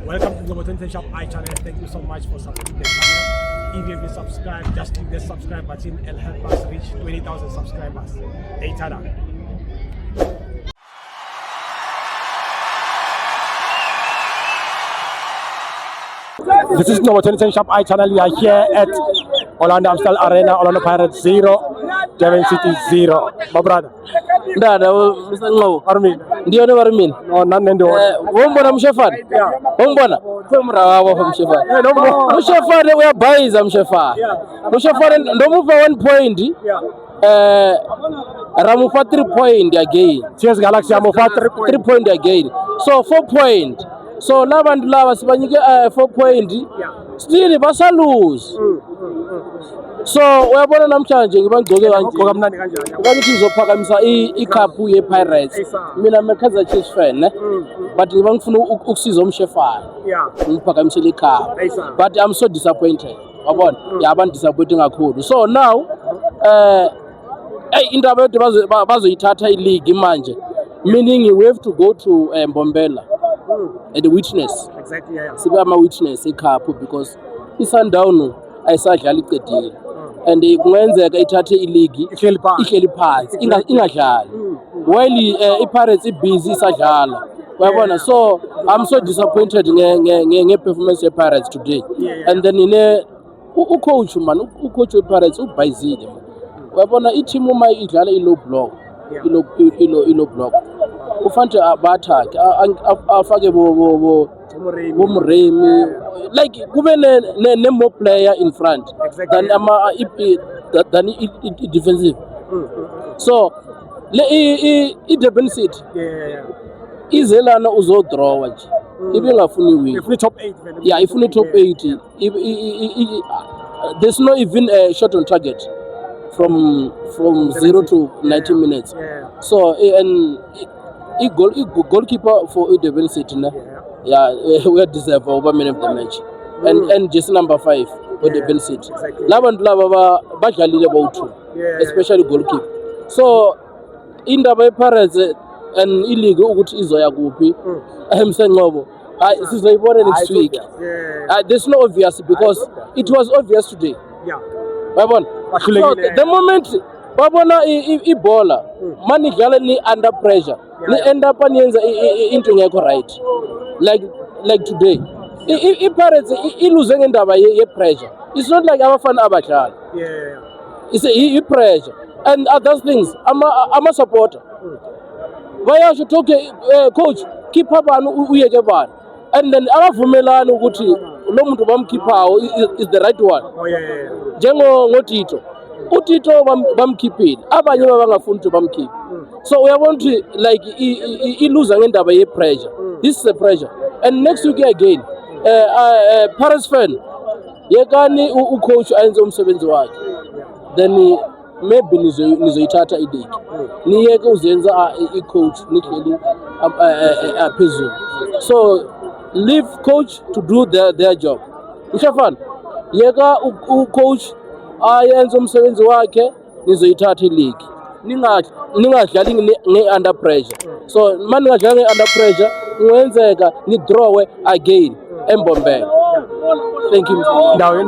Welcome to Global Tension Shop iChannel. Thank you so much for supporting the channel. If you haven't subscribed, just click the subscribe button and help us reach 20,000 subscribers. Hey, tada. This is Global Tension Shop iChannel. We are here at Orlando Amstel Arena, Orlando Pirates 0, Devon City 0. My brother. Dada, Mr. Ngo. Armin. Ndio ne Armin. No, none ndio. Wombona mshefani? Yeah. Wombona. Femra wawo mshefani. Mshefani we buys mshefani. Mshefani ndo mupa 1 point. Yeah. Ramufa 3 point again. CS Galaxy amufa 3 point again. So 4 point. So labantu laba sibanyike 4 point. Still basa lose. So uyabona namhlanje ngibangcoke kamnandi kanjani ukuthi ngizophakamisa icup yePirates mina Kaizer Chiefs fan ne but ngibangifuna ukusiza umshefana ngiphakamisele icup but I'm so disappointed yabona yabantu disappointing kakhulu so now indaba yokuthi bazoyithatha ileague manje meaning we have to go to Mbombela and witness exactly sibe ama witness icup because iSundown ayisadlala iqedile and kungenzeka ithathe ileague ihleli phansi ingadlali while iPirates ibusy isadlala uyabona so I'm so disappointed nge performance yePirates today and then ucoach man ucoach wePirates ubhayizile uyabona i-team uma idlala i-low block i-low block ufanele abathake afake Muremi like kube ne more player in front than than defensive so Devon City izelana uzodraw nje ibingafuni win ifuni top 8 yeah ifuni top 8 there's no even a shot on target from 0 to 90 minutes so and goalkeeper for Devon City we deserve over man of the match and just number 5 for Devon City labantu laba badlalile bowu especially goalkeeper so indaba yePirates and ileague ukuthi izoya kuphi emsenqobo sizoyibona next week there's no obvious because it was obvious today yabona so the moment babona ibhola mani dlala ni under pressure ni end up aniyenza into ngekho right like today iPirates iluze ngendaba ye-pressure it's not like abafana abadlala it's i-pressure and other things ama supporter bayasho okay coach keep abantu uyeke bani and then abavumelana ukuthi lo muntu bamkhiphawo is the right one ngotito uTito bamkhiphile abanye babangafuni ukuthi bamkhiphe so uyabona ukuthi like iluza ngendaba ye-pressure this is a pressure and next week again Paris fan yekani ucoach ayenze umsebenzi wakhe then maybe nizoyithatha ileague niyeke uzenza icoach nihleli phezulu so leave coach to do their job mshafana yeka ucoach ayenze umsebenzi wakhe nizoyithatha ileague ningadlali nge-under pressure so mani ngadlala nge-under pressure kungenzeka ni draw again eMbombela thank you ndawo